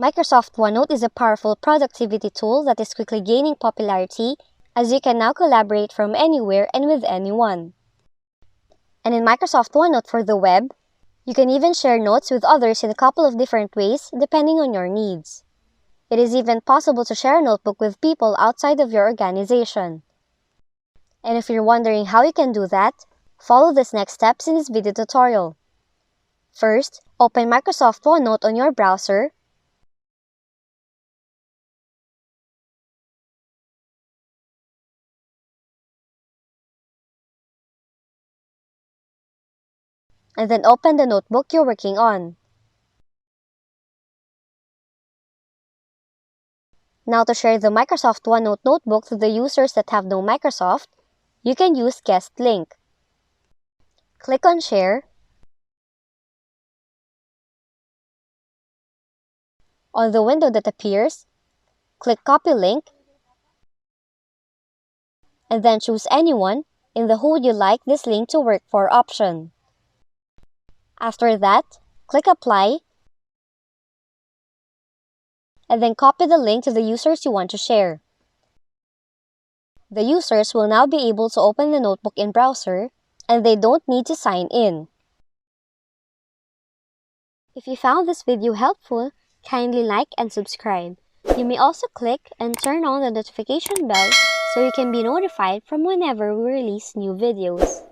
Microsoft OneNote is a powerful productivity tool that is quickly gaining popularity as you can now collaborate from anywhere and with anyone. And in Microsoft OneNote for the web, you can even share notes with others in a couple of different ways depending on your needs. It is even possible to share a notebook with people outside of your organization. And if you're wondering how you can do that, follow these next steps in this video tutorial. First, open Microsoft OneNote on your browser, and then open the notebook you're working on. Now to share the Microsoft OneNote notebook to the users that have no Microsoft, you can use Guest Link. Click on Share. On the window that appears, click Copy Link, and then choose Anyone in the Who Would You Like This Link to Work For option. After that, click Apply, and then copy the link to the users you want to share. The users will now be able to open the notebook in browser, and they don't need to sign in. If you found this video helpful, kindly like and subscribe. You may also click and turn on the notification bell so you can be notified from whenever we release new videos.